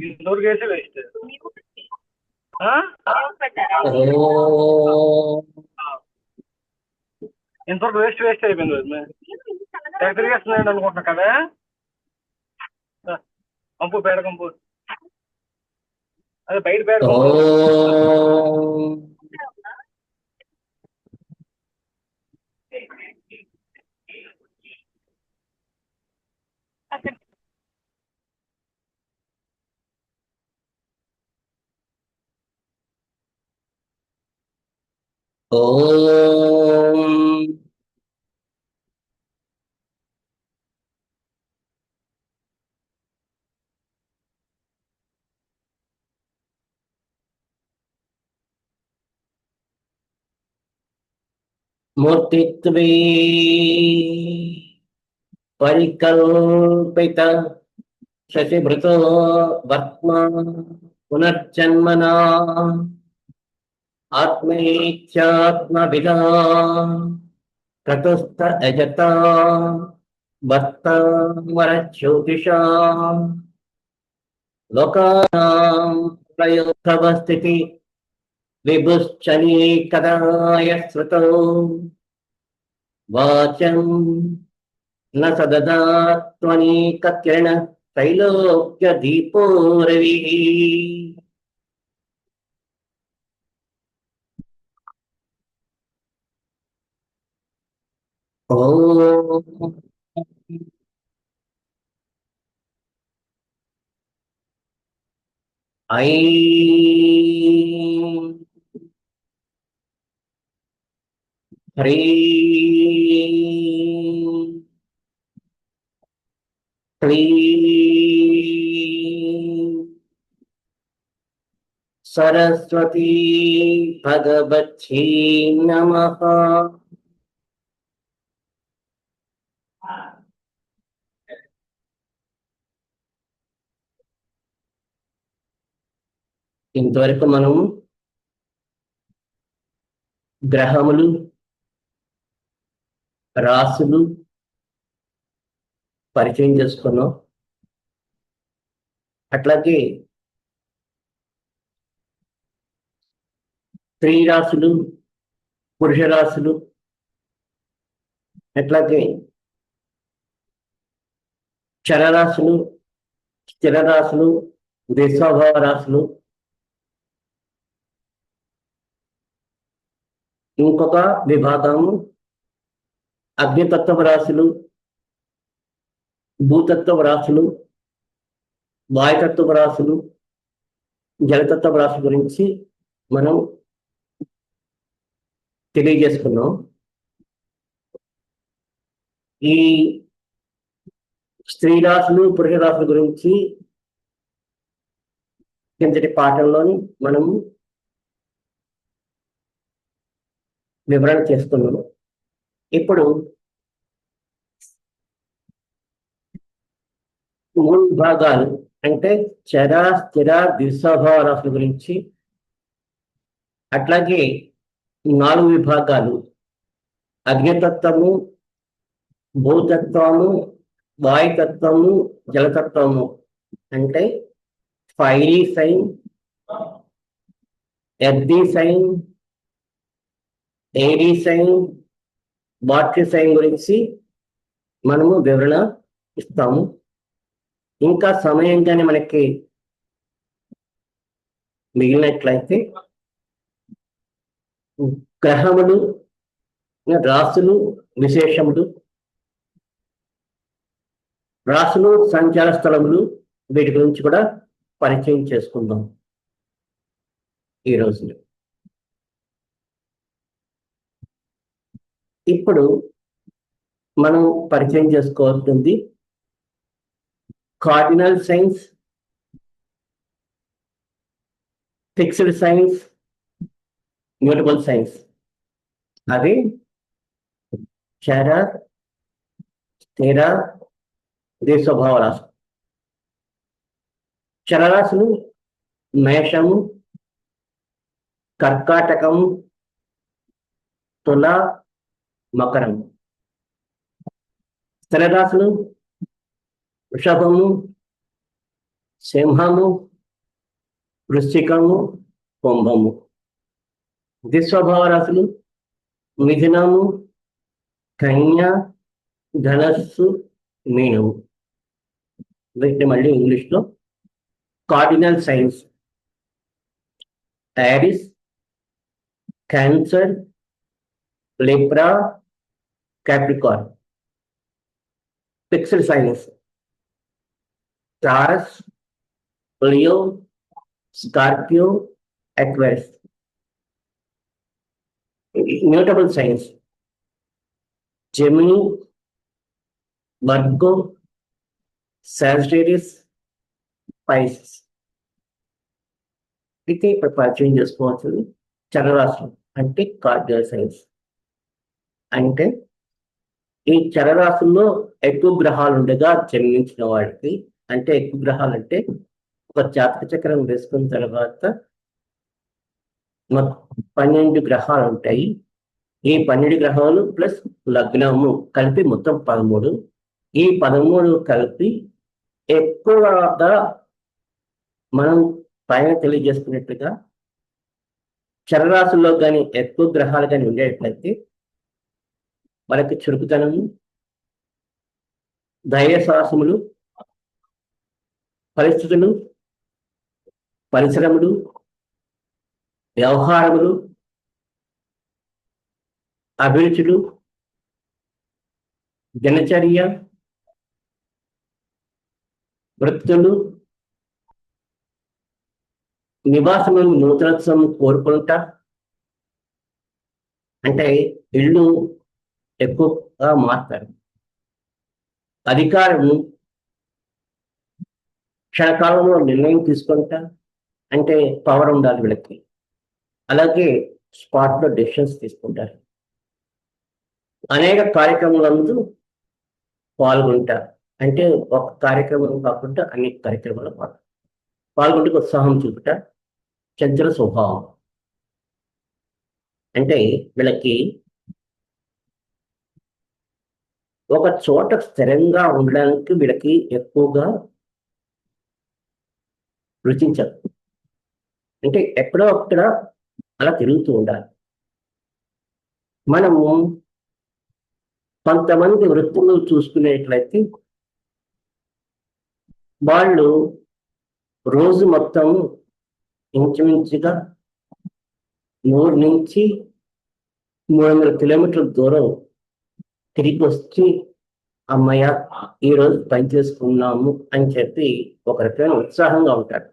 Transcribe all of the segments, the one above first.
ఇంతవరకు వేస్తే వేస్ట్. ఇంతవరకు వేస్ట్ అయిపోయింది. తిరిగేస్తున్నాయండి అనుకుంటున్నా కదా. కంపు పేడ కంపు, అదే బయట పేడ కంపు. మూర్తిత్వే పరికల్పిత శశిభృతో వర్త్మా పునర్జన్మనా ఆత్మైత్యాత్మవిదా తతుస్థ యజత వర్తమరజ్యోతిషా లోకానాం ప్రయోగవ స్థితి విభుశ్చనీకదాయ శ్రుతౌ వాచం న సదదాత్మనీకకిరణ త్రైలోక్య దీపో రవి. ఓం ఐం హ్రీం క్లీం సరస్వతీ భగవత్యై నమః. ఇంతవరకు మనం గ్రహములు, రాశులు పరిచయం చేసుకున్నాం. అట్లాగే స్త్రీ రాశులు, పురుష రాశులు, అట్లాగే చరరాశులు, స్థిర రాశులు, దేశోభావ రాశులు, ఇంకొక విభాగము అగ్నితత్వ రాశులు, భూతత్వ రాశులు, వాయుతత్వ రాశులు, జలతత్వ రాశి గురించి మనం తెలియజేసుకున్నాం. ఈ స్త్రీ రాశులు, పురుష రాశుల గురించి కిందటి పాఠంలోని మనం వివరణ చేసుకున్నాము. ఇప్పుడు మూడు విభాగాలు అంటే చర, స్థిర, ద్విస్వభావ రాశుల గురించి, అట్లాగే 4 విభాగాలు అగ్నితత్వము, భూతత్వము, వాయుతత్వము, జలతత్వము అంటే fiery sign, earthy sign, airy sign, water sign గురించి మనము వివరణ ఇస్తాము. ఇంకా సమయం కానీ మనకి మిగిలినట్లయితే గ్రహములు, రాశులు, విశేషములు, రాశులు, సంచార స్థలములు, వీటి గురించి కూడా పరిచయం చేసుకుందాం ఈ రోజులో. ఇప్పుడు మనం పరిచయం చేసుకోవాల్సింది cardinal science, fixed science, mutable science. అవి చర, స్థిర, ద్విస్వభావ రాశులు. చరరాశులు మేషము, కర్కాటకము, తుల, మకరం. స్థిర రాశులు వృషభము, సింహము, వృశ్చికము, కుంభము. ద్విస్వభావ రాశులు మిథునము, కన్య, ధనస్సు, మీనము. వీటిని మళ్ళీ ఇంగ్లీష్లో cardinal science: Aries, cancer, Libra, Capricorn. Fixed science: taurus, Leo, Scorpio, Aquarius. Mutable science: Gemini, Virgo, Sagittarius, spices. అయితే ఇప్పుడు పరిచయం చేసుకోవాల్సింది చరరాశులు అంటే కార్డినల్ సైన్స్. అంటే ఈ చరరాశుల్లో ఎక్కువ గ్రహాలు ఉండగా జన్మించిన వాడికి, అంటే ఎక్కువ గ్రహాలు అంటే ఒక జాతక చక్రం వేసుకున్న తర్వాత 12 గ్రహాలు ఉంటాయి. ఈ 12 గ్రహాలు ప్లస్ లగ్నము కలిపి మొత్తం 13. ఈ 13 కలిపి ఎక్కువగా మనం పైన తెలియజేసుకున్నట్టుగా చరరాశుల్లో కానీ ఎక్కువ గ్రహాలు కానీ ఉండేటట్లయితే మనకి చురుకుతనము, ధైర్య సాహసములు, పరిస్థితులు, పరిశ్రమలు, వ్యవహారములు, అభిరుచులు, దినచర్య, వృత్తులు, నివాసము నూతనత్వం కోరుకుంటా, అంటే ఇళ్ళు ఎక్కువగా మారుతారు. అధికారము క్షణకాలంలో నిర్ణయం తీసుకుంటా, అంటే పవర్ ఉండాలి వీళ్ళకి. అలాగే స్పాట్లో డెసిషన్స్ తీసుకుంటారు. అనేక కార్యక్రమాలందు పాల్గొంటారు. అంటే ఒక కార్యక్రమం కాకుండా అనేక కార్యక్రమాలు పాల్గొంటే ఉత్సాహం చూపుట, చంచల స్వభావం. అంటే వీళ్ళకి ఒక చోట స్థిరంగా ఉండడానికి వీళ్ళకి ఎక్కువగా రుచించదు. అంటే ఎక్కడో అక్కడ అలా తిరుగుతూ ఉండాలి. మనము కొంతమంది వృత్తులు చూసుకునేట్లయితే వాళ్ళు రోజు మొత్తం ఇంచుమించుగా 3 నుంచి 300 కిలోమీటర్ల దూరం తిరిగి వచ్చి అమ్మయ్య ఈరోజు పని చేసుకున్నాము అని చెప్పి ఒక రకమైన ఉత్సాహంగా ఉంటాడు.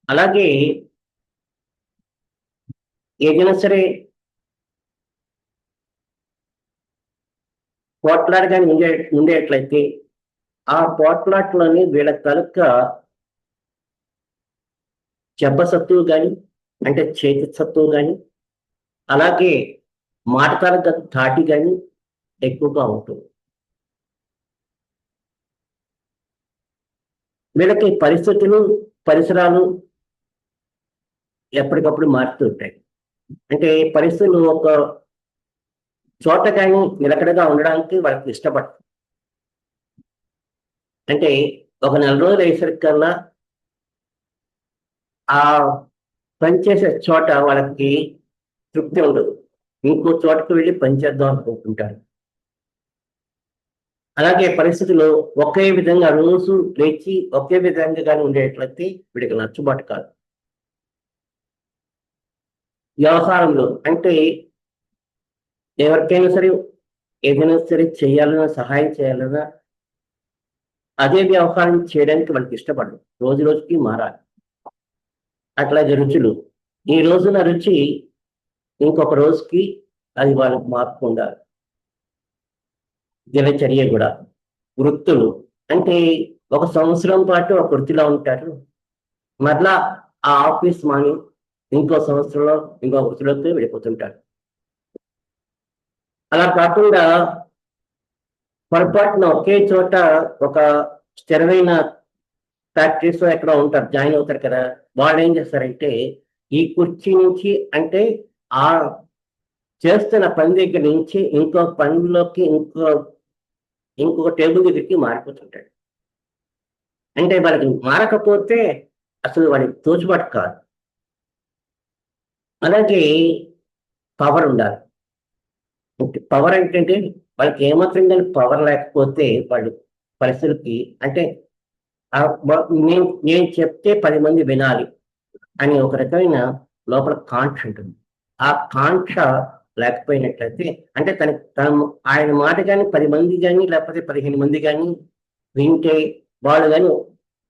అలాగే ఏదైనా సరే పోట్లాట కానీ ఉండేట్లయితే ఆ పోట్లాట్లోని వీళ్ళ తలక జబ్బసత్తువు కానీ, అంటే చేతి సత్తువు కానీ, అలాగే మాటకాల ధాటి కానీ ఎక్కువగా ఉంటుంది. వీళ్ళకి పరిస్థితులు, పరిసరాలు ఎప్పటికప్పుడు మారుతూ ఉంటాయి. అంటే పరిస్థితులు ఒక చోట కానీ నిలకడగా ఉండడానికి వాళ్ళకి ఇష్టపడతారు. అంటే ఒక 4 రోజులు అయ్యేసరికల్లా ఆ పనిచేసే చోట వాళ్ళకి తృప్తి ఉండదు. ఇంకో చోటకు వెళ్ళి పనిచేద్దాం అనుకుంటుంటారు. అలాగే పరిస్థితులు ఒకే విధంగా రోజు లేచి ఒకే విధంగా కానీ ఉండేట్లయితే వీడికి నచ్చుబాటు కాదు. వ్యవహారంలో అంటే ఎవరికైనా సరే ఏదైనా సరే చేయాలన్నా, సహాయం చేయాలన్నా అదే వ్యవహారం చేయడానికి వాళ్ళకి ఇష్టపడరు. రోజు రోజుకి మారాలి. అట్లాగే రుచులు, ఈ రోజున రుచి ఇంకొక రోజుకి అది వాళ్ళకి మార్పు ఉండాలి. దినచర్య కూడా. వృత్తులు అంటే ఒక సంవత్సరం పాటు ఒక వృత్తిలో ఉంటారు, మరలా ఆ ఆఫీస్ మాని ఇంకో సంవత్సరంలో ఇంకో వృత్తిలోకి వెళ్ళిపోతుంటారు. అలా కాకుండా పొరపాటున ఒకే చోట ఒక స్థిరమైన ఫ్యాక్టరీస్ ఎక్కడ ఉంటారు, జాయిన్ అవుతారు కదా. వాళ్ళు ఏం చేస్తారంటే ఈ కుర్చీ నుంచి, అంటే ఆ చేస్తున్న పని దగ్గర నుంచి ఇంకో పనిలోకి, ఇంకో ఇంకొక టేబుల్ దగ్గరికి మారిపోతుంటాడు. అంటే వాళ్ళకి మారకపోతే అసలు వాడికి తోచుబాటు కాదు. అలాగే పవర్ ఉండాలి. పవర్ ఏంటంటే వాళ్ళకి ఏమాత్రం కానీ పవర్ లేకపోతే వాళ్ళు పరిస్థితులకి అంటే నేను చెప్తే 10 మంది వినాలి అని ఒక రకమైన లోపల కాంక్ష ఉంటుంది. ఆ కాంక్ష లేకపోయినట్లయితే అంటే ఆయన మాట కానీ 10 మంది కానీ లేకపోతే 15 మంది కానీ వింటే వాళ్ళు కానీ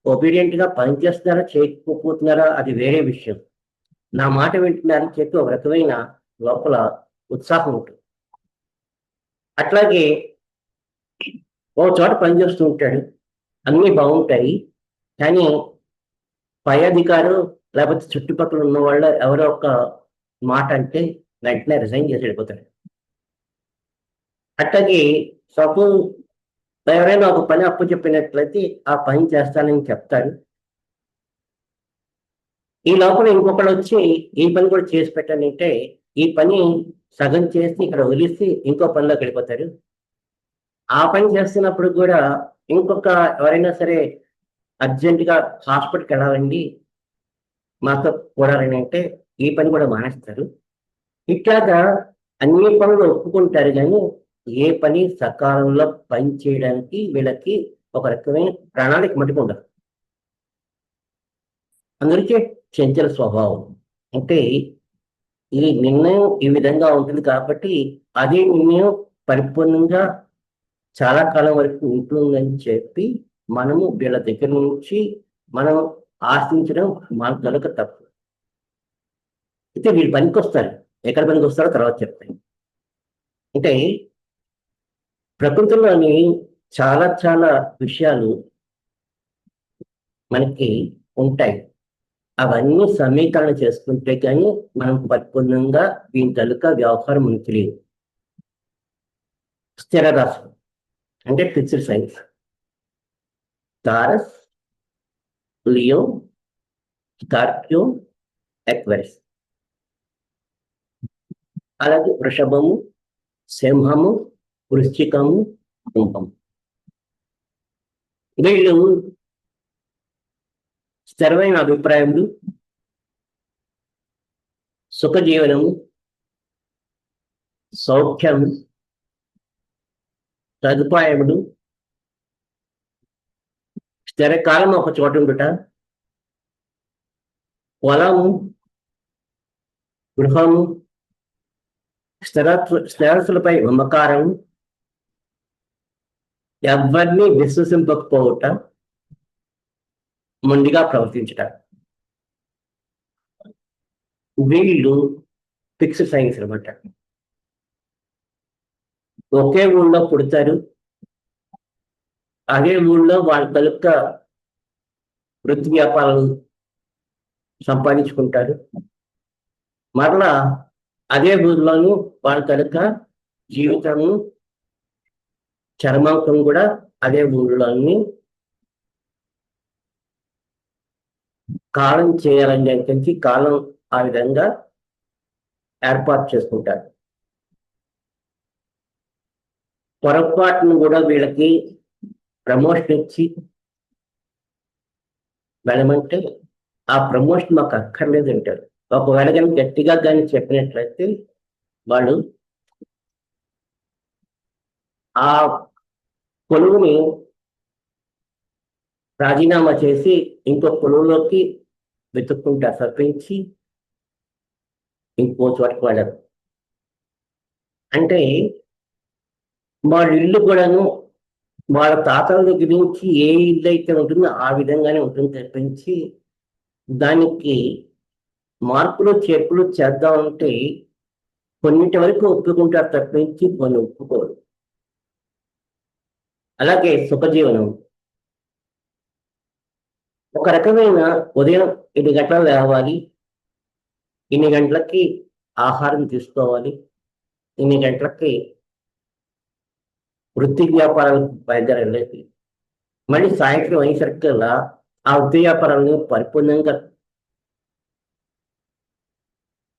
ఒబీడియంట్ గా పనిచేస్తున్నారా చేయకపోతున్నారా అది వేరే విషయం. నా మాట వింటున్నారని చెప్పి ఒక రకమైన లోపల ఉత్సాహం ఉంటుంది. అట్లాగే ఓ చోట పనిచేస్తూ ఉంటాడు, అన్నీ బాగుంటాయి, కానీ పై అధికారు లేకపోతే చుట్టుపక్కల ఉన్న వాళ్ళు ఎవరో ఒక మాట అంటే వెంటనే రిజైన్ చేసి వెళ్ళిపోతాడు. అట్లాగే సపోజ్ ఎవరైనా ఒక పని అప్పు చెప్పినట్లయితే ఆ పని చేస్తానని చెప్తారు. ఈ లోపల ఇంకొకడు వచ్చి ఈ పని కూడా చేసి పెట్టానంటే ఈ పని సగం చేసి ఇక్కడ వదిలేసి ఇంకో పనిలోకి వెళ్ళిపోతారు. ఆ పని చేస్తున్నప్పుడు కూడా ఇంకొక ఎవరైనా సరే అర్జెంటుగా హాస్పిటల్కి వెళ్ళాలండి మాతో కూడాలని అంటే ఈ పని కూడా మానేస్తారు. ఇట్లాగా అన్ని పనులు ఒప్పుకుంటారు, కానీ ఏ పని సకాలంలో పని చేయడానికి వీళ్ళకి ఒక రకమైన ప్రణాళిక మటుకు ఉండదు. అందరికీ చంచల స్వభావం అంటే ఈ నిర్ణయం ఈ విధంగా ఉంటుంది కాబట్టి అదే నిర్ణయం పరిపూర్ణంగా చాలా కాలం వరకు ఉంటుందని చెప్పి మనము వీళ్ళ దగ్గర నుంచి మనం ఆశించడం మన కనుక తప్పు. అయితే వీళ్ళు పనికి వస్తారు, ఎక్కడ పనికి వస్తారో తర్వాత చెప్తాను. అంటే ప్రకృతిలోని చాలా చాలా విషయాలు మనకి ఉంటాయి. అవన్నీ సమీకరణ చేసుకుంటే కానీ మనం పరిపూర్ణంగా దీని తలుక వ్యవహారం మనకు తెలియదు. స్థిర రాశి అంటే fixed science, Taurus, Leo, Scorpio, ఎక్వైరస్, అలాగే వృషభము, సింహము, వృశ్చికము, కుంభము. వీళ్ళు స్థిరమైన అభిప్రాయములు, సుఖజీవనము, సౌఖ్యము, సదుపాయములు, స్థిరకాలం ఒక చోట ఉండుట, పొలము, గృహము, స్థిరసులపై మమకారము, ఎవరిని విశ్వసింపకపోవట, మొండిగా ప్రవర్తించట. వీళ్ళు ఫిక్స్డ్ సైన్స్ అనమాట. ఒకే ఊళ్ళో పుడతారు, అదే ఊళ్ళో వాళ్ళ తలుక వృత్తి వ్యాపారాలు సంపాదించుకుంటారు. మరలా అదే ఊళ్ళోనూ వాళ్ళ తలుక జీవితము చర్మాంకం కూడా అదే ఊళ్ళోని కాలం చేయాలని చెప్పి కాలం ఆ విధంగా ఏర్పాటు చేసుకుంటారు. పొరపాటును కూడా వీళ్ళకి ప్రమోషన్ ఇచ్చి వెళ్ళమంటే ఆ ప్రమోషన్ మాకు అక్కర్లేదు అంటారు. ఒకవేళ కానీ గట్టిగా కానీ చెప్పినట్లయితే వాళ్ళు ఆ కొలువుని రాజీనామా చేసి ఇంకో కొలువులోకి వెతుక్కుంటారు తప్పించి ఇంకో చోటకి వెళ్ళరు. అంటే వాళ్ళ ఇల్లు కూడాను వాళ్ళ తాతల దగ్గర నుంచి ఏ ఇల్లు అయితే ఉంటుందో ఆ విధంగానే ఉంటుంది తప్పించి దానికి మార్పులు చేర్పులు చేద్దామంటే కొన్నిటి వరకు ఒప్పుకుంటారు తప్పించి కొన్ని ఒప్పుకోరు. అలాగే సుఖజీవనం ఒక రకమైన ఉదయం 8 గంటలు లేవాలి, ఇన్ని గంటలకి ఆహారం తీసుకోవాలి, ఇన్ని గంటలకి వృత్తి వ్యాపారాలకు బయలుదేరాలి, మళ్ళీ సాయంత్రం అయ్యేసరికల్లా ఆ వృత్తి వ్యాపారాలను పరిపూర్ణంగా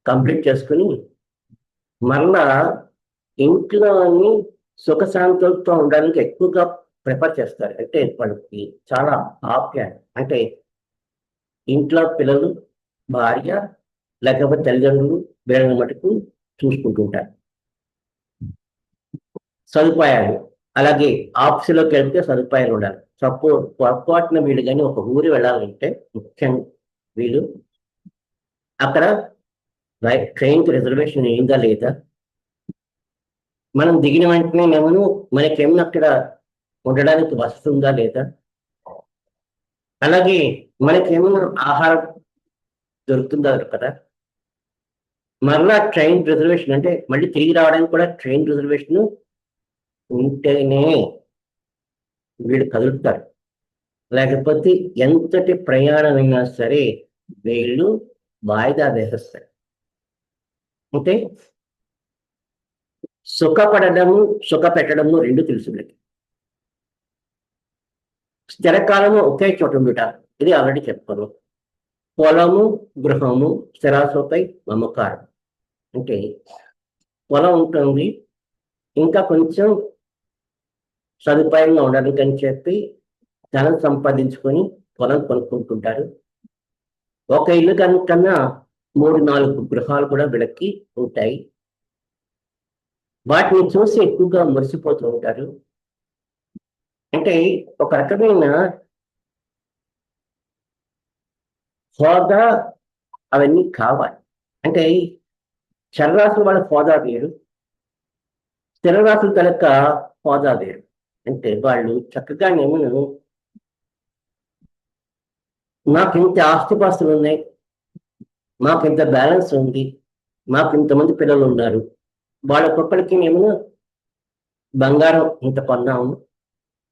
కంప్లీట్ చేసుకుని మరలా ఇంట్లోని సుఖశాంతులతో ఉండడానికి ఎక్కువగా ప్రిఫర్ చేస్తారు. అంటే వాళ్ళకి చాలా ఆప్యాయం, అంటే ఇంట్లో పిల్లలు, భార్య, లేకపోతే తల్లిదండ్రులు వీళ్ళని మటుకు చూసుకుంటుంటారు. సదుపాయాలు అలాగే ఆఫీసులోకి వెళ్తే సదుపాయాలు ఉండాలి. సపోజ్ పొరపాటున వీళ్ళు కానీ ఒక ఊరు వెళ్ళాలంటే ముఖ్యంగా వీళ్ళు అక్కడ ట్రైన్కి రిజర్వేషన్ అయిందా లేదా, మనం దిగిన వెంటనే మనకేమన్నా అక్కడ ఉండడానికి వసతి ఉందా లేదా, అలాగే మనకేమన్నా ఆహారం దొరుకుతుందా కదా, మరలా ట్రైన్ రిజర్వేషన్ అంటే మళ్ళీ తిరిగి రావడానికి కూడా ట్రైన్ రిజర్వేషన్ ఉంటేనే వీళ్ళు కదులుతారు. లేకపోతే ఎంతటి ప్రయాణమైనా సరే వీళ్ళు వాయిదా వేసేస్తారు. అంటే సుఖపడము, సుఖపెట్టడము రెండు తెలుసు వీళ్ళకి. స్థిరకాలము ఒకే చోట ఉండుట, ఇది ఆల్రెడీ చెప్పాను. పొలము, గృహము, స్థిరాసులపై మమకారం. అంటే పొలం ఉంటుంది, ఇంకా కొంచెం సదుపాయంగా ఉండడానికి అని చెప్పి ధనం సంపాదించుకొని పొలం కొనుక్కుంటుంటారు. ఒక ఇల్లు కన్నా 3-4 గృహాలు కూడా వీళ్ళకి ఉంటాయి. వాటిని చూసి ఎక్కువగా మురిసిపోతూ ఉంటారు. అంటే ఒక రకమైన హోదా అవన్నీ కావాలి. అంటే చరరాశుల వాళ్ళ హోదా వేరు, స్థిర రాశుల కనుక హోదా వేరు. అంటే వాళ్ళు చక్కగా నాకు ఇంత ఆస్తిపాస్తులు ఉన్నాయి, మాకు ఇంత బ్యాలెన్స్ ఉంది, మాకు ఇంతమంది పిల్లలు ఉన్నారు, వాళ్ళకొక్కడికి బంగారం ఇంత కొన్నాము,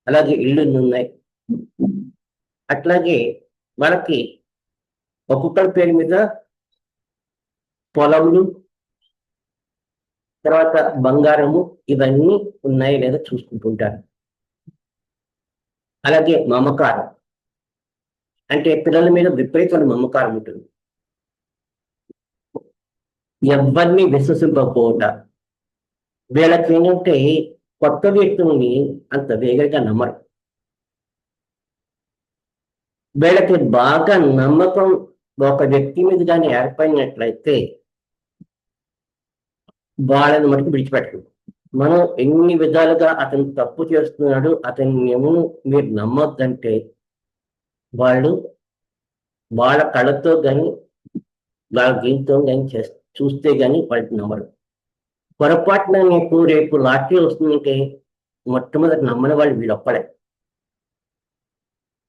అలాగే ఇళ్ళు ఉన్నాయి, అట్లాగే వాళ్ళకి ఒక్కొక్కరి పేరు మీద పొలములు, తర్వాత బంగారము ఇవన్నీ ఉన్నాయి లేదా చూసుకుంటుంటారు. అలాగే మమకారం, అంటే పిల్లల మీద విపరీతమైన మమకారం ఉంటుంది. ఎవరిని విశ్వసింపకపోవట, వీళ్ళకి ఏంటంటే కొత్త వ్యక్తుల్ని అంత వేగంగా నమ్మరు. వీళ్ళకి బాగా నమ్మకం ఒక వ్యక్తి మీద కానీ ఏర్పడినట్లయితే వాళ్ళని మటుకు విడిచిపెట్టరు. మనం ఎన్ని విధాలుగా అతను తప్పు చేస్తున్నాడు, అతన్ని మీరు నమ్మొద్దంటే వాళ్ళు వాళ్ళ కళ్ళతో కానీ వాళ్ళ దీంతో కానీ చూస్తే కానీ వాళ్ళకి నమ్మరు. పొరపాటున నీకు రేపు లాటరీ వస్తుందంటే మొట్టమొదటి నమ్మని వాళ్ళు వీళ్ళొక్కడే.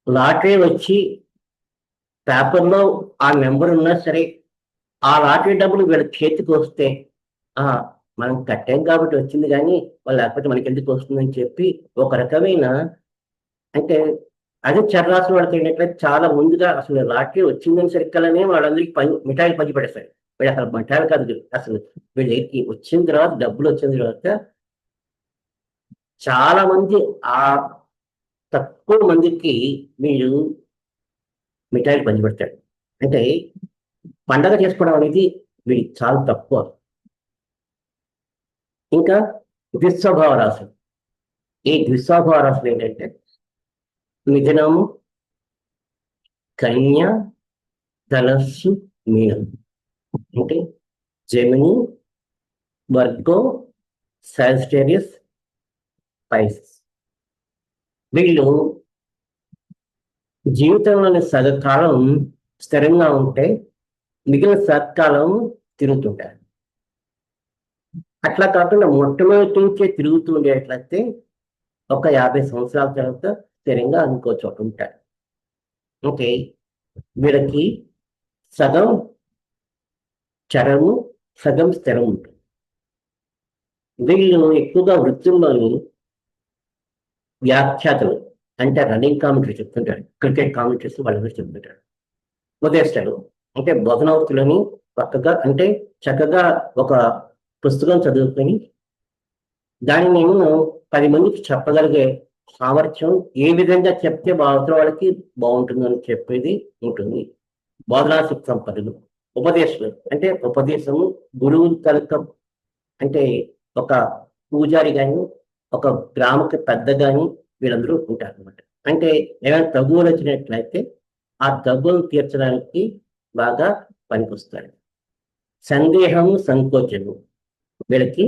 లాటరీ వచ్చి పేపర్లో ఆ నెంబర్ ఉన్నా సరే ఆ లాటరీ డబ్బులు వీళ్ళ చేతికి వస్తే మనం కట్టాం కాబట్టి వచ్చింది, కానీ వాళ్ళు లేకపోతే మనకి ఎందుకు వస్తుందని చెప్పి ఒక రకమైన, అంటే అదే చర్రాసులు వాళ్ళకి ఏంటంటే చాలా ముందుగా అసలు లాటరీ వచ్చిందని సరికలనే వాళ్ళందరికీ మిఠాయిలు పంచి పడేస్తారు. వీళ్ళు అసలు మిఠాయిలు కాదు, అసలు వీళ్ళకి వచ్చిన తర్వాత డబ్బులు వచ్చిన తర్వాత చాలా మంది ఆ తక్కువ మందికి వీళ్ళు మిఠాయిలు పంచిపెడతాడు. అంటే పండగ చేసుకోవడం అనేది వీడికి చాలా తక్కువ. ఇంకా ద్విస్వభావ రాశులు, ఈ ద్విస్వభావ రాశులు ఏంటంటే మిథునము, కన్య, ధనస్సు, మీనం. అంటే జెమిని, వర్గో, సాజిటేరియస్, స్పైసెస్. వీళ్ళు జీవితంలోని సగకాలం స్థిరంగా ఉంటే మిగిలిన సగకాలం తిరుగుతుంటారు. అట్లా కాకుండా మొట్టమొదటి నుంచే తిరుగుతూ ఉండేట్లయితే ఒక 50 సంవత్సరాల తర్వాత స్థిరంగా ఇంకో చోట ఉంటారు. ఓకే, వీళ్ళకి సగం చరము, సగం స్థిరం ఉంటుంది. వీళ్ళు ఎక్కువగా వృత్తుల్లోని వ్యాఖ్యాతలు, అంటే రన్నింగ్ కామెంటరీ చెప్తుంటారు, క్రికెట్ కామెంటరీస్ వాళ్ళందరూ చెప్తుంటారు. ఉదయిస్తాడు అంటే బోధనవృత్తులని పక్కగా, అంటే చక్కగా ఒక పుస్తకం చదువుకొని దాన్ని 10 మందికి చెప్పగలిగే సామర్థ్యం, ఏ విధంగా చెప్తే అవతల వాళ్ళకి బాగుంటుందని చెప్పేది ఉంటుంది. బోధనాశక్తి సంపదలు. ఉపదేశాలు అంటే ఉపదేశము గురువు కనుక, అంటే ఒక పూజారి కానీ ఒక గ్రామకి పెద్దగాని వీళ్ళందరూ ఉంటారు అనమాట. అంటే ఏమైనా తగువులు వచ్చినట్లయితే ఆ తగువులు తీర్చడానికి బాగా పనికొస్తాడు. సందేహము, సంకోచము వీళ్ళకి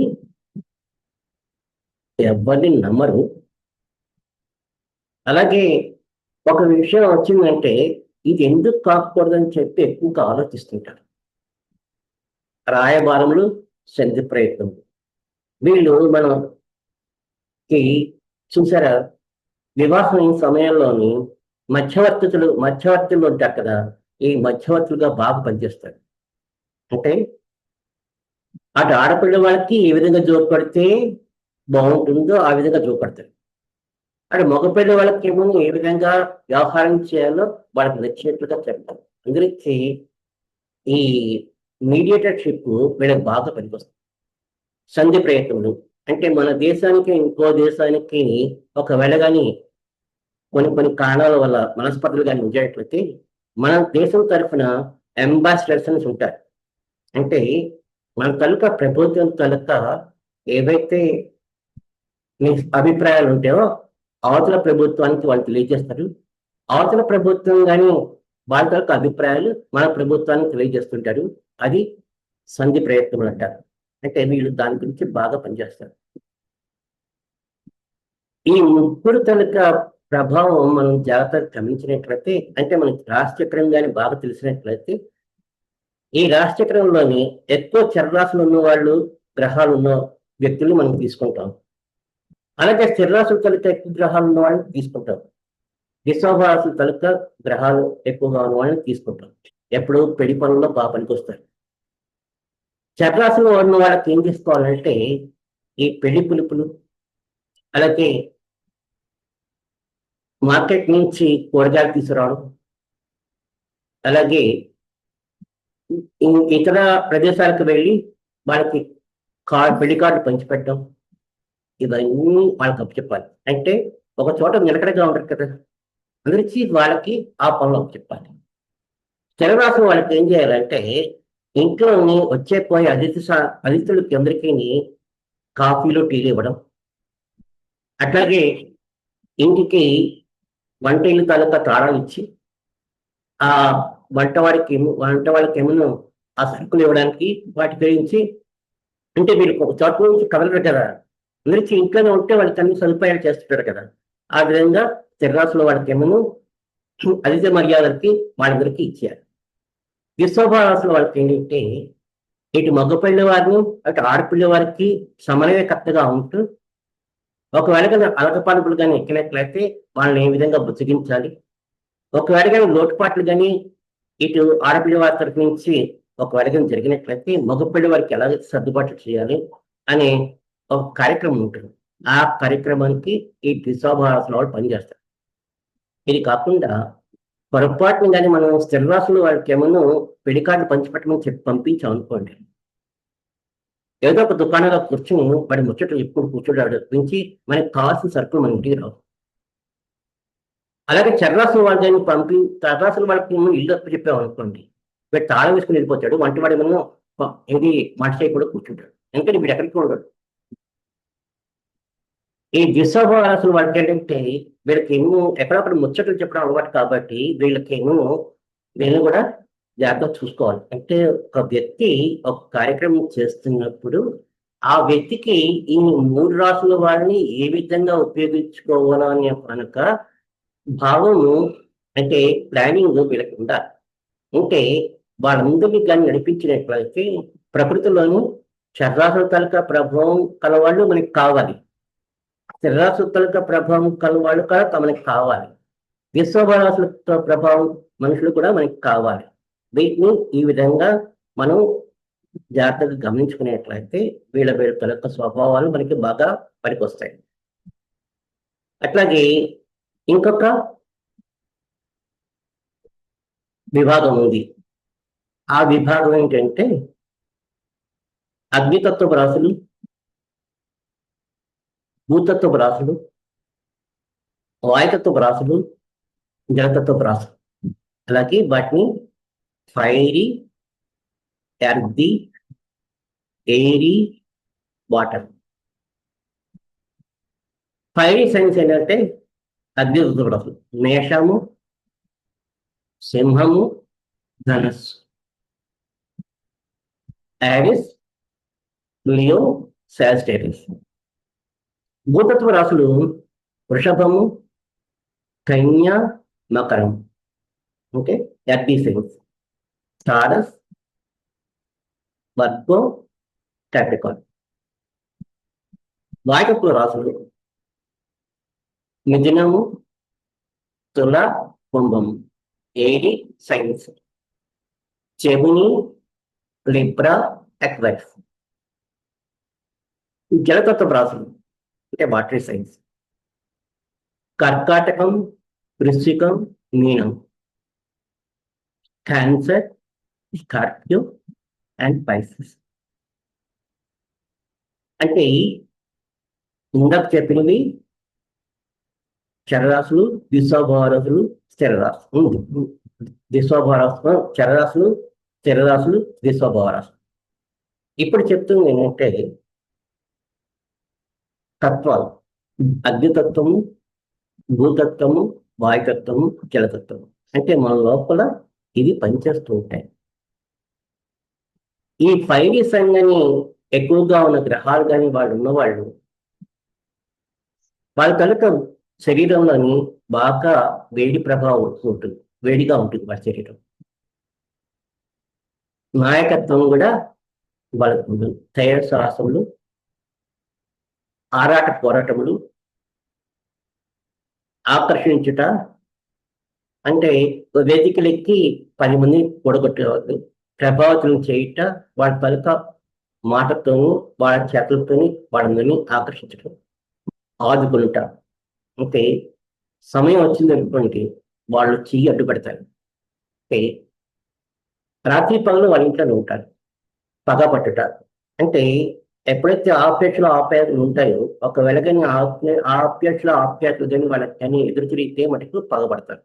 ఎవరిని నమ్మరు. అలాగే ఒక విషయం వచ్చిందంటే ఇది ఎందుకు కాకూడదని చెప్పి ఎక్కువగా ఆలోచిస్తుంటారు. రాయబారములు, సంధి ప్రయత్నం వీళ్ళు మనకి చూసారా, వివాహం ఈ సమయంలోని మధ్యవర్తులు ఉంటారు కదా, ఈ మధ్యవర్తులుగా బాగా పనిచేస్తారు. అంటే అటు ఆడపిల్ల వాళ్ళకి ఏ విధంగా జోపడితే బాగుంటుందో ఆ విధంగా జోపడతారు. అటు మగపిల్ల వాళ్ళకేమో ఏ విధంగా వ్యవహారం చేయాలో వాళ్ళకి నచ్చినట్లుగా చెప్తారు. అందుకే ఈ మీడియేటర్షిప్ వీళ్ళకి బాగా పనికొస్తుంది. సంధి ప్రయత్నములు అంటే మన దేశానికి ఇంకో దేశానికి ఒకవేళ కానీ కొన్ని కారణాల వల్ల మనస్పర్ధలు కానీ ఉండేట్లయితే మన దేశం తరఫున అంబాసిడర్స్ అని ఉంటారు. అంటే మన తాలూకా ప్రభుత్వం తాలూకా ఏవైతే మీ అభిప్రాయాలు ఉంటాయో అవతల ప్రభుత్వానికి వాళ్ళు తెలియజేస్తారు. అవతల ప్రభుత్వం కానీ వాళ్ళ తాలూకా అభిప్రాయాలు మన ప్రభుత్వానికి తెలియజేస్తుంటారు. అది సంధి ప్రయత్నములు అంటారు. అంటే వీళ్ళు దాని గురించి బాగా పనిచేస్తారు. ఈ ముగ్గురు తాలూకా ప్రభావం మనం జాగ్రత్తగా గమనించినట్లయితే, అంటే మనకి రాశిచక్రం కానీ బాగా తెలిసినట్లయితే, ఈ రాశిచక్రంలోని ఎక్కువ చరరాశులు ఉన్న వాళ్ళు, గ్రహాలు ఉన్న వ్యక్తులు మనం తీసుకుంటాం. అలాగే స్థిరరాశుల తాలూకా ఎక్కువ గ్రహాలు ఉన్న వాళ్ళని తీసుకుంటాం. విశ్వభారాశుల తాలూకా గ్రహాలు ఎక్కువగా ఉన్న వాళ్ళని తీసుకుంటాం. ఎప్పుడు పెళ్లి పనుల్లో బాగా పనికొస్తారు. చరరాశులు ఉన్న వాళ్ళకి ఏం తీసుకోవాలంటే ఈ పెళ్లి పిలుపులు, అలాగే మార్కెట్ నుంచి కూరగాయలు తీసుకురావడం, అలాగే ఇతర ప్రదేశాలకు వెళ్ళి వాళ్ళకి పెళ్లి కార్డు పంచిపెట్టడం, ఇవన్నీ వాళ్ళకి అప్పచెప్పాలి. అంటే ఒక చోట నిలకడగా ఉంటారు కదా, అందరికీ వాళ్ళకి ఆ పనులు అప్పచెప్పాలి. స్థిరరాశి వాళ్ళకి ఏం చేయాలంటే ఇంట్లోని వచ్చే పోయే అతిథులకి అందరికీ కాఫీలు, టీలు ఇవ్వడం, అట్లాగే ఇంటికి వంట ఇల్లు తాలూకా తాళాలు ఇచ్చి ఆ వంట వాళ్ళకి ఏమో ఆ సరుకులు ఇవ్వడానికి వాటి గురించి, అంటే వీళ్ళకి ఒక చోట నుంచి కదలరు కదా, అందరికీ ఇంట్లోనే ఉంటే వాళ్ళకి అన్ని సదుపాయాలు చేస్తుంటారు కదా. ఆ విధంగా స్థిరరాశుల వాళ్ళకి ఏమో అతిథి మర్యాదలకి వాళ్ళందరికీ ఇచ్చారు. విశ్వభారాశుల వాళ్ళకి ఏంటంటే ఇటు మగపిల్ల వారిని అటు ఆడపిల్ల వారికి సమన్వయకర్తగా ఉంటూ, ఒకవేళ కానీ అలకపానుపులు కానీ ఎక్కినట్లయితే వాళ్ళని ఏ విధంగా బుజ్జగించాలి, ఒకవేళ కానీ లోటుపాట్లు కానీ ఇటు ఆడపిల్ల వారి తరఫు నుంచి ఒకవేళ కానీ జరిగినట్లయితే మగపిల్ల వారికి ఎలా సర్దుబాటు చేయాలి అనే ఒక కార్యక్రమం ఉంటుంది. ఆ కార్యక్రమానికి ఈ విశ్వభారాశుల వాళ్ళు పనిచేస్తారు. ఇది కాకుండా పొరపాటుని కానీ మనం స్థిరరాశులు వాళ్ళకి ఏమన్నా పెళ్లి కార్డు పంచిపెట్టమని చెప్పి పంపించాం అనుకోండి, ఏదో ఒక దుకాణంలో కూర్చొని వాడి ముచ్చట్లు ఎప్పుడు కూర్చోడాడు నుంచి మనకి కావాల్సిన సరుకులు మన ఇంటికి రావు. అలాగే చర్రాసుల వాళ్ళని చర్రాసుల వాళ్ళకి ఇల్లు అప్పు చెప్పాం అనుకోండి, వీడు తాళం వేసుకుని వెళ్ళిపోతాడు, వంటవాడు ఏమో ఇది వంట చేయకుండా కూర్చుంటాడు. ఎందుకంటే వీడు ఎక్కడికి ఉండడు. ఈ విశ్వభారాసుల వాళ్ళకి ఏంటంటే వీళ్ళకి ఏమో ఎక్కడొక్కడ ముచ్చట్లు చెప్పడం అలవాటు కాబట్టి వీళ్ళకేమో వీళ్ళు కూడా జాగ్రత్తగా చూసుకోవాలి. అంటే ఒక వ్యక్తి ఒక కార్యక్రమం చేస్తున్నప్పుడు ఆ వ్యక్తికి ఈ 3 రాసుల వారిని ఏ విధంగా ఉపయోగించుకోవాలని కనుక భావము, అంటే ప్లానింగ్ వీళ్ళకి ఉండాలి. అంటే వాళ్ళందరినీ కానీ నడిపించినట్లయితే ప్రకృతిలోని షడ్రాసుల తాలూకా ప్రభావం కలవాళ్ళు మనకి కావాలి, స్థిరరాశుల తాలూకా ప్రభావం కలవాళ్ళు కూడా మనకి కావాలి, విశ్వభారాసుల ప్రభావం మనుషులు కూడా మనకి కావాలి. వీటిని ఈ విధంగా మనం జాగ్రత్తగా గమనించుకునేట్లయితే వీళ్ళ తాలూకా స్వభావాలు మనకి బాగా పనికొస్తాయి. అట్లాగే ఇంకొక విభాగం ఉంది. ఆ విభాగం ఏంటంటే అగ్నితత్వపు రాశులు, భూతత్వపు రాశులు, వాయుతత్వపు రాశులు, జలతత్వపు రాశులు. అలాగే వాటిని fiery, earthy, airy, water. Fire signs ఏంటంటే అగ్నిరుద్రుడు, మేషము, సింహము, ధనస్సు, యారిస్, లియో, సాజిటేరియస్. భూతత్వ రాశులు వృషభము, కన్య, మకరం. ఓకే, అగ్ని సైన్స్. Taurus, Virgo, Capricorn. వాయుతత్వ రాశులు మిథునము, తుల, కుంభము. Airy signs. Gemini, Libra, Aquarius. జలతత్వ రాశులు అంటే వాటరీ సైన్స్. కర్కాటకం, వృశ్చికం, మీనం. Cancer, Scorpio and Pisces. అంటే ఇందాక చెప్పినవి చరరాశులు, దిశోభారాశులు, స్థిరరాశులు. దిశోభారాశులు, చరరాశులు, స్థిరరాశులు, దిశోభారాశులు. ఇప్పుడు చెప్తుంది ఏంటంటే తత్వాలు: అగ్నితత్వము, భూతత్వము, వాయుతత్వము, జలతత్వము. అంటే మన లోపల ఇవి పనిచేస్తూ ఉంటాయి. ఈ ఫైవ్ సంగని ఎక్కువగా ఉన్న గ్రహాలు కానీ వాళ్ళు ఉన్నవాళ్ళు వాళ్ళ కనుక శరీరంలోని బాగా వేడి ప్రభావం ఉంటుంది, వేడిగా ఉంటుంది వాళ్ళ శరీరం. నాయకత్వం కూడా వాళ్ళకు ఉంటుంది. ధైర్య సాహసములు, ఆరాట పోరాటములు, ఆకర్షించుట, అంటే వేదికలెక్కి 10 మంది కూడగొట్టేవాళ్ళు, ప్రభావితం చేయుట, వాళ్ళ పలుక మాటతోనూ వాళ్ళ చేతులతోని వాళ్ళందరినీ ఆకర్షించటం, ఆదుకుంటా. అంటే సమయం వచ్చిందనుకోండి వాళ్ళు చెయ్యి అడ్డుపెడతారు. అంటే రాత్రి పనులు వాళ్ళ ఇంట్లోనే ఉంటారు. పగ పట్టుట అంటే ఎప్పుడైతే ఆప్యాయతలు ఆప్యాయతలు ఉంటాయో ఒకవేళ కానీ ఆప్యాయతలు కానీ వాళ్ళకి కానీ ఎదురు తిరిగితే మటుకు పగబడతారు.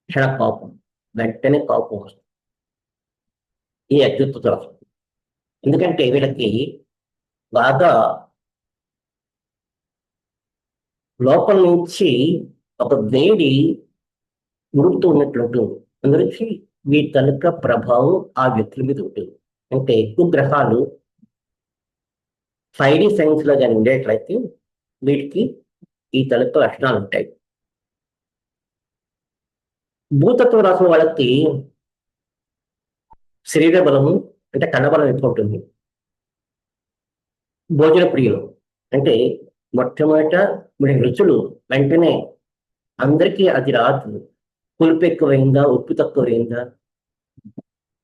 క్షణ కోపం, వెంటనే కోపం వస్తుంది. ఈ అద్భుత దోషం. ఎందుకంటే వీళ్ళకి బాగా లోపల నుంచి ఒక వేడి ఉడుకుతూ ఉన్నట్లు ఉంటుంది. అందులోకి వీటి తలక ప్రభావం ఆ వ్యక్తుల మీద ఉంటుంది. అంటే ఎక్కువ గ్రహాలు 5D సైన్స్ లో కానీ ఉండేట్లయితే వీటికి ఈ తలక లక్షణాలు ఉంటాయి. భూతత్వ రాశుల వాళ్ళకి శరీర బలము అంటే కన్నబలం ఎక్కువ ఉంటుంది. భోజన ప్రియులు అంటే మొట్టమొదట వీడి రుచులు వెంటనే అందరికీ అది రాదు. పులుపు ఎక్కువైందా, ఉప్పు తక్కువైందా,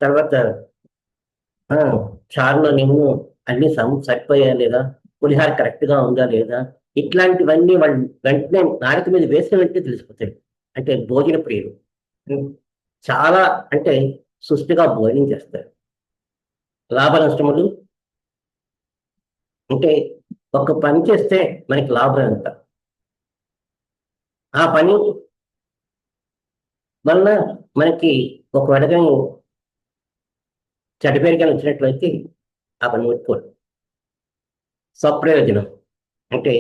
తర్వాత చారులో నేను అన్ని సరిపోయా లేదా, పులిహార కరెక్ట్ గా ఉందా లేదా, ఇట్లాంటివన్నీ వాళ్ళు వెంటనే నాలుక మీద వేసిన వెంటనే తెలిసిపోతాయి. అంటే భోజన ప్రియులు చాలా అంటే సుష్టిగా భోజనం చేస్తారు. లాభ నష్టములు అంటే ఒక పని చేస్తే మనకి లాభం ఎంత, ఆ పని వల్ల మనకి ఒక వెడగని చెడ్డపేరుగా వచ్చినట్లయితే ఆ పని ఒప్పుకోరు. స్వప్రయోజనం అంటే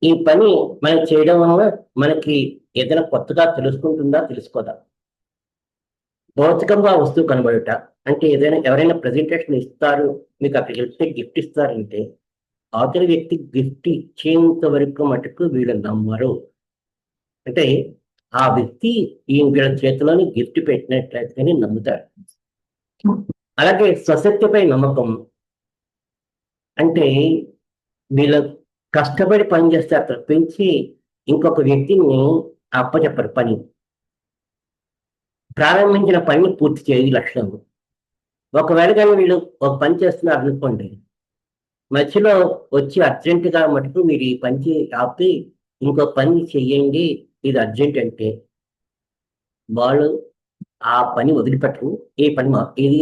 ఈ పని మనం చేయడం వల్ల మనకి ఏదైనా కొత్తగా తెలుసుకుంటుందా, తెలుసుకోదా. భౌతికంగా వస్తువు కనబడుట అంటే ఏదైనా ఎవరైనా ప్రజెంటేషన్ ఇస్తారు, మీకు అక్కడికి వెళ్తే గిఫ్ట్ ఇస్తారంటే అవతలి వ్యక్తి గిఫ్ట్ ఇచ్చేంత వరకు మటుకు వీళ్ళు నమ్మరు. అంటే ఆ వ్యక్తి ఈ వీళ్ళ చేతిలోని గిఫ్ట్ పెట్టినట్లయితేనే నమ్ముతారు. అలాగే స్వశక్తిపై నమ్మకం అంటే వీళ్ళ కష్టపడి పని చేస్తారు తప్పించి ఇంకొక వ్యక్తిని అప్పచెప్పరు. పని ప్రారంభించిన పనిని పూర్తి చేయని లక్షణం. ఒకవేళ కానీ వీళ్ళు ఒక పని చేస్తున్నారు అనుకోండి, మధ్యలో వచ్చి అర్జెంటుగా మటుకు మీరు ఈ పని ఆపి ఇంకో పని చెయ్యండి, ఇది అర్జెంట్ అంటే వాళ్ళు ఆ పని వదిలిపెట్టరు. ఈ పని ఇది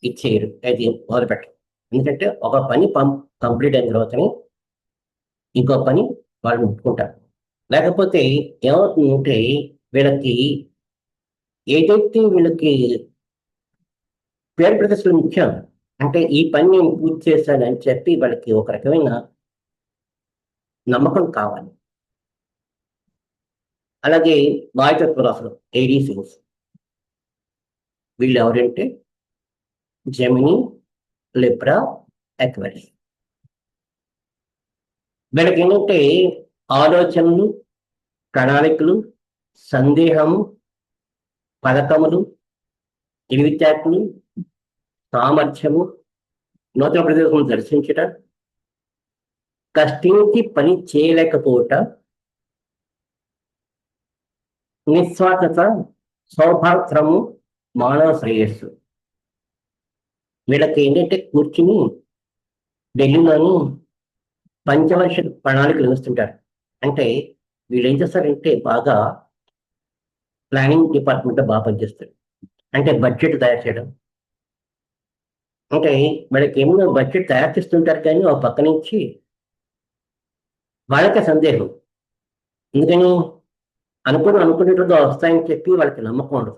ఇచ్చేయరు, అది మొదలుపెట్టరు. ఎందుకంటే ఒక పని కంప్లీట్ అయిన తర్వాతనే ఇంకో పని వాళ్ళు ముట్టుకుంటారు. లేకపోతే ఏమవుతుందంటే వీళ్ళకి ఏదైతే వీళ్ళకి పేరు ప్రదర్శనలు ముఖ్యం. అంటే ఈ పని నేను పూర్తి చేశానని చెప్పి వాళ్ళకి ఒక రకమైన నమ్మకం కావాలి. అలాగే వాయుతత్వ రాశులు ఏడీసీస్, వీళ్ళు ఎవరంటే జెమిని, లిబ్రా, ఎక్వేరియస్. వీళ్ళకి ఏంటంటే ఆలోచనలు, ప్రణాళికలు, సందేహము, పథకములు, తెలివితేటలు, సామర్థ్యము, నూతన ప్రదేశం దర్శించట, కష్టించి పని చేయలేకపోవట, నిస్వార్థత, సౌభాగ్యము, మానవ శ్రేయస్సు. వీళ్ళకి ఏంటంటే కూర్చుని ఢిల్లీలోని పంచవర్ష ప్రణాళికలు వేస్తుంటారు. అంటే వీళ్ళు ఏం చేస్తారంటే బాగా ప్లానింగ్ డిపార్ట్మెంట్ బాగా పనిచేస్తారు. అంటే బడ్జెట్ తయారు చేయడం. అంటే వీళ్ళకి ఏమో బడ్జెట్ తయారు చేస్తుంటారు, కానీ ఒక పక్క నుంచి వాళ్ళకే సందేహం. ఎందుకని అనుకున్నట్టుగా వస్తాయని చెప్పి వాళ్ళకి నమ్మకం ఉండదు.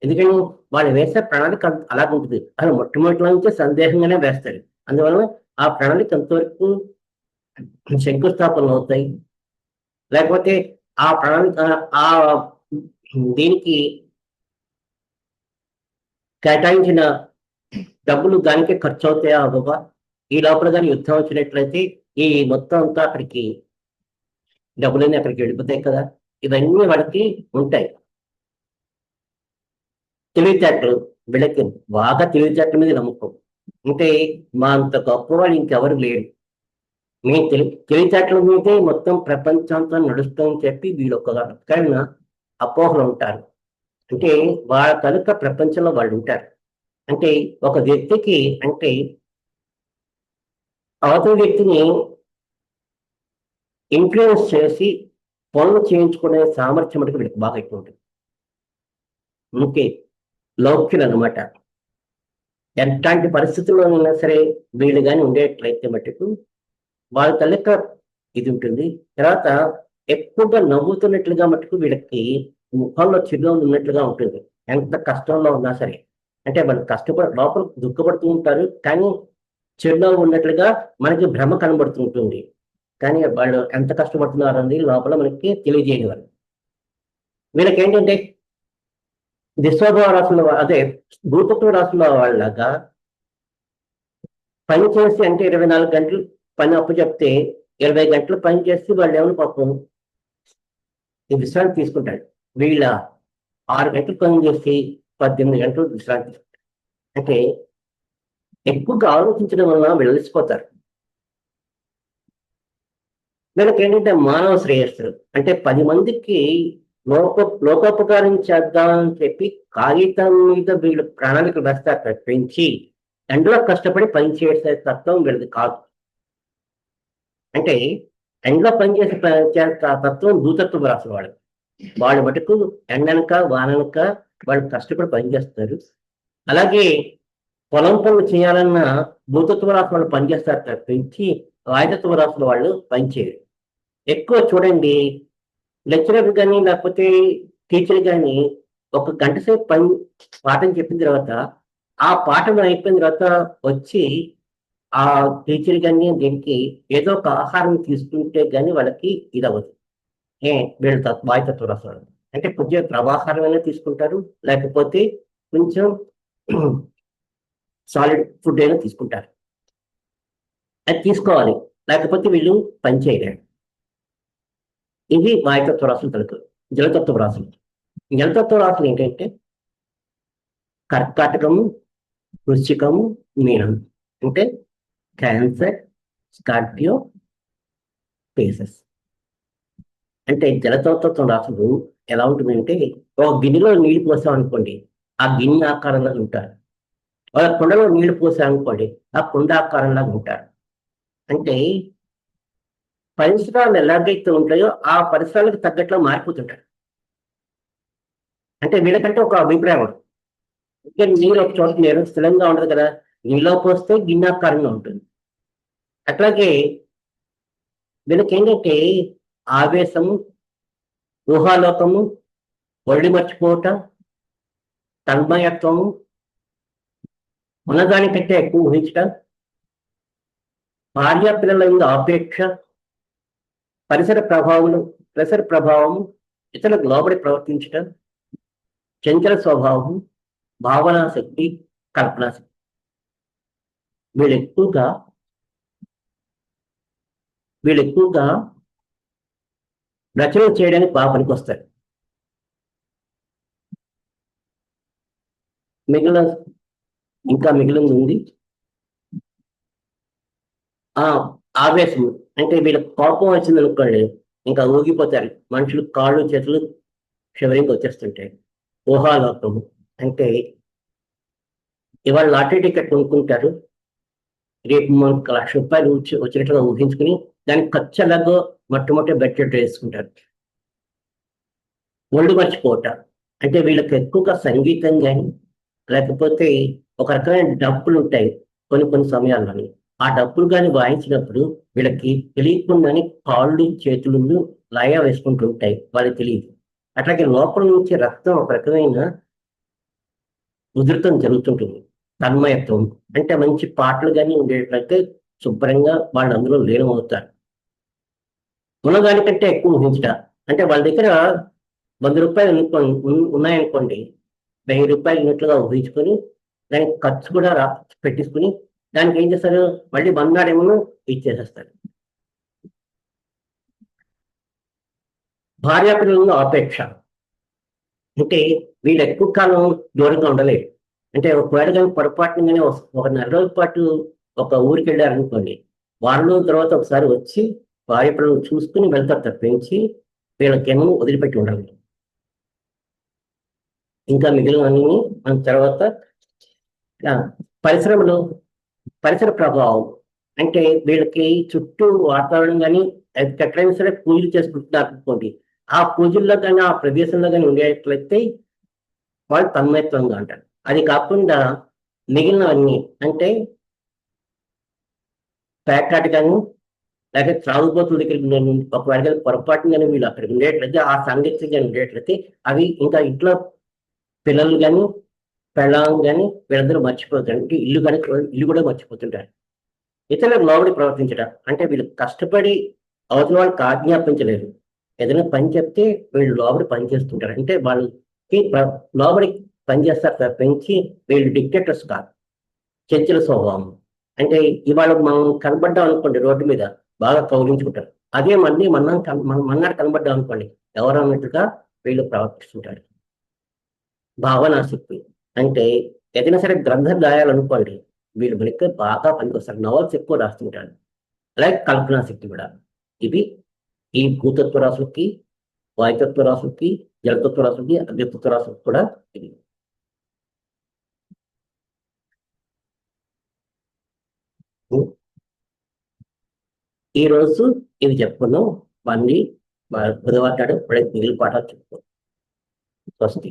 ఎందుకని వాళ్ళు వేసే ప్రణాళిక అలాగ ఉంటుంది. అది మొట్టమొదటిలో నుంచే సందేహంగానే వేస్తారు. అందువల్ల ఆ ప్రణాళిక ఎంతవరకు శంకుస్థాపనలు అవుతాయి, లేకపోతే ఆ ప్రణాళిక ఆ దీనికి కేటాయించిన డబ్బులు దానికే ఖర్చు అవుతాయా అవ్వవా, ఈ లోపల కానీ యుద్ధం వచ్చినట్లయితే ఈ మొత్తం అంతా అక్కడికి డబ్బులన్నీ అక్కడికి వెళ్ళిపోతాయి కదా. ఇవన్నీ వాళ్ళకి ఉంటాయి. తెలివితేటలు, వీళ్ళకి బాగా తెలివితేటల మీద నమ్మకం. అంటే మా అంత గొప్పవాళ్ళు ఇంకెవరు లేరు, మేము తెలివితేటల మీదే మొత్తం ప్రపంచంతో నడుస్తామని చెప్పి వీళ్ళు ఒక రకమైన అపోహలు ఉంటారు. అంటే వాళ్ళ కనుక ప్రపంచంలో వాళ్ళు ఉంటారు. అంటే ఒక వ్యక్తికి అంటే అవతల వ్యక్తిని ఇన్ఫ్లుయెన్స్ చేసి పనులు చేయించుకునే సామర్థ్యం అంటే వీళ్ళకి బాగా ఎక్కువ ఉంటుంది. ఓకే, లౌక్యులు అనమాట. ఎట్లాంటి పరిస్థితుల్లో ఉన్నా సరే వీళ్ళు కానీ ఉండేట్లయితే మటుకు వాళ్ళ తల్లిక ఇది ఉంటుంది. తర్వాత ఎక్కువగా నవ్వుతున్నట్లుగా మటుకు వీళ్ళకి ముఖంలో చిరునవ్వు ఉన్నట్లుగా ఉంటుంది, ఎంత కష్టంలో ఉన్నా సరే. అంటే వాళ్ళు లోపల దుఃఖపడుతూ ఉంటారు, కానీ చిరునవ్వు ఉన్నట్లుగా మనకి భ్రమ కనబడుతుంటుంది. కానీ వాళ్ళు ఎంత కష్టపడుతున్నారు అనేది లోపల మనకి తెలియజేయగలరు. వీళ్ళకి ఏంటంటే దిశోభవ రాసుల అదే భూతత్వ రాసుల వాళ్ళగా పని చేసి అంటే 24 గంటలు పని అప్పు చెప్తే 20 గంటలు పని చేసి వాళ్ళు ఏమైనా పాపం విశ్రాంతి తీసుకుంటాడు. వీళ్ళ 6 గంటలు పని చేసి 18 గంటలు విశ్రాంతి తీసుకుంటారు. అంటే ఎక్కువగా ఆలోచించడం వలన వెళ్ళిపోతారు. వీళ్ళకి ఏంటంటే మానవ శ్రేయస్సులు, అంటే 10 మందికి లోకోపకారం చేద్దామని చెప్పి కాగితం మీద వీళ్ళు ప్రణాళికలు వేస్తారు తప్పించి ఎండలో కష్టపడి పని చేసే తత్వం వీళ్ళది కాదు. అంటే ఎండలో పనిచేసే తత్వం భూతత్వ రాసిన వాళ్ళు మటుకు ఎండనక వాననక వాళ్ళు కష్టపడి పనిచేస్తారు. అలాగే పొలం పనులు చేయాలన్న భూతత్వ రాసిన వాళ్ళు పనిచేస్తారు తప్పించి వాయుతత్వ రాసిన వాళ్ళు పనిచేయరు. ఎక్కువ చూడండి, లెక్చరర్ కానీ లేకపోతే టీచర్ కానీ 1 గంట సేపు పాఠం చెప్పిన తర్వాత ఆ పాఠం అయిపోయిన తర్వాత వచ్చి ఆ టీచర్ కానీ దీనికి ఏదో ఒక ఆహారం తీసుకుంటే కానీ వాళ్ళకి ఇది అవ్వదు. వీళ్ళు వాయుతత్వ రాసాడు అంటే కొంచెం ప్రవాహారమైనా తీసుకుంటారు, లేకపోతే కొంచెం సాలిడ్ ఫుడ్ అయినా తీసుకుంటారు. అది తీసుకోవాలి, లేకపోతే వీళ్ళు పని చేయలేరు. ఇది వాయుతత్వ రాసులు తలుపు. జలతత్వ రాసులు, జలతత్వ రాసులు ఏంటంటే కర్కాటకము, వృశ్చికము, మీనం. అంటే క్యాన్సర్, స్కార్పియో, పేసెస్. అంటే జలతత్వ రాసులు ఎలా ఉంటుందంటే ఒక గిన్నెలో నీళ్లు పోసాం అనుకోండి, ఆ గిన్నె ఆకారంలో ఉంటారు. ఒక కుండలో నీళ్లు పోసాం అనుకోండి, ఆ కుండ ఆకారంలో ఉంటారు. అంటే పరిసరాలు ఎలాగైతే ఉంటాయో ఆ పరిసరాలకు తగ్గట్లో మారిపోతుంటారు. అంటే వీళ్ళకంటే ఒక అభిప్రాయం ఉంటుంది. ఇంకా నీరు ఒక చోట నీరు స్థిరంగా ఉండదు కదా, నీళ్ళలో పోస్తే గిన్నాకారంగా ఉంటుంది. అట్లాగే వీళ్ళకి ఏంటంటే ఆవేశము, ఊహాలోకము, ఒళ్ళు మర్చిపోవటం, తన్మయత్వము, ఉన్నదానికంటే ఎక్కువ ఊహించటం, భార్య పిల్లల మీద ఆపేక్ష, పరిసర ప్రభావం ఇతరులకు లోబడి ప్రవర్తించటం, చంచల స్వభావం, భావనా శక్తి, కల్పనా శక్తి. వీళ్ళు ఎక్కువగా రచన చేయడానికి బాగా పనికొస్తారు. మిగిలింది ఉంది ఆవేశం. అంటే వీళ్ళకి కోపం వచ్చింది అనుకోండి, ఇంకా ఊగిపోతారు మనుషులు, కాళ్ళు చేతులు షివరింగ్ వచ్చేస్తుంటాయి. ఊహాలోకము అంటే ఇవాళ లాటరీ టికెట్ కొనుక్కుంటారు, రేపు మనకు ₹1,00,000 వచ్చినట్లుగా ఊహించుకుని దానికి ఖర్చు ఎలాగో మొట్టమొదటి బడ్జెట్ వేసుకుంటారు. ఒళ్ళు మర్చిపోవట అంటే వీళ్ళకి ఎక్కువగా సంగీతం కానీ, లేకపోతే ఒక రకమైన డప్పులు ఉంటాయి కొన్ని సమయాల్లోని. ఆ డప్పులు కానీ వాయించినప్పుడు వీళ్ళకి తెలియకుండానే కాళ్ళు చేతులు లయ వేసుకుంటూ ఉంటాయి, వాళ్ళకి తెలియదు. అట్లాగే లోపల నుంచి రక్తం ఒక రకమైన ఉధృతం జరుగుతుంటుంది, తన్మయత్వం. అంటే మంచి పాటలు కానీ ఉండేటట్లయితే శుభ్రంగా వాళ్ళు అందులో లీనమవుతారు. ఉన్నదానికంటే ఎక్కువ ఊహించట అంటే వాళ్ళ దగ్గర ₹100 ఉన్నాయనుకోండి, ₹1000 ఉన్నట్లుగా ఊహించుకొని దానికి ఖర్చు కూడా పెట్టించుకుని దానికి ఏం చేస్తారు, మళ్ళీ బంగారేమో ఇచ్చేసేస్తారు. భార్యాపిల్లలను ఆపేక్ష అంటే వీళ్ళు ఎక్కువ కాలం దూరంగా ఉండలేరు. అంటే ఒకవేళ కానీ పొరపాటుగానే ఒక నెల రోజుల పాటు ఒక ఊరికి వెళ్ళారనుకోండి, వారం రోజుల తర్వాత ఒకసారి వచ్చి భార్య పిల్లలు చూసుకుని వెళ్తారు తప్పించి వీళ్ళకేమో వదిలిపెట్టి ఉండాలి. ఇంకా మిగిలినవన్నీ మన తర్వాత పరిసర ప్రభావం అంటే వీళ్ళకి చుట్టూ వాతావరణం కానీ ఎక్కడైనా సరే పూజలు చేసుకుంటున్నారు అనుకోండి, ఆ పూజల్లో కానీ ఆ ప్రదేశంలో కానీ ఉండేట్లయితే వాళ్ళు తన్మయత్వంగా అంటారు. అది కాకుండా మిగిలినవన్నీ అంటే పేకాట కానీ లేకపోతే త్రాగుబోతుల దగ్గర ఒకవేళ పొరపాటు కానీ వీళ్ళు అక్కడ ఉండేట్లయితే, ఆ సాంగత్యం కానీ ఉండేట్లయితే అవి ఇంకా ఇంట్లో పిల్లలు కానీ పెళ్ళాం కానీ వీళ్ళందరూ మర్చిపోతారు. అంటే ఇల్లు కూడా మర్చిపోతుంటారు. ఇతరులకు లోబడి ప్రవర్తించడం అంటే వీళ్ళు కష్టపడి అవతల వాళ్ళకి ఆజ్ఞాపించలేరు. ఏదైనా పని చెప్తే వీళ్ళు లోబడి పని చేస్తుంటారు. అంటే వాళ్ళకి లోబడి పని చేస్తారు తప్పించి వీళ్ళు డిక్టేటర్స్ కాదు. చంచల స్వభావం అంటే ఇవాళ మనం కనబడ్డాం అనుకోండి రోడ్డు మీద బాగా కౌలించుకుంటారు. అదే మళ్ళీ మన్నాడు కనబడ్డాం అనుకోండి ఎవరు అన్నట్టుగా వీళ్ళు ప్రవర్తిస్తుంటారు. భావనాశక్తి అంటే ఏదైనా సరే గ్రంథం రాయాలనుకోండి, వీళ్ళు మనకి బాగా పనికొస్తారు. నవల్స్ ఎక్కువ రాస్తుంటారు. అలాగే కల్పనా శక్తి కూడా. ఇవి ఈ భూతత్వ రాసులకి, వాయుతత్వ రాసులకి, జలతత్వ రాసులకి, అగ్నితత్వ రాసులకి కూడా ఇది. ఈరోజు ఇవి చెప్పుకున్నాం. మళ్ళీ బుధవారం నాడు మిగిలిన పాఠాలు చెప్పుకో. స్వస్తి.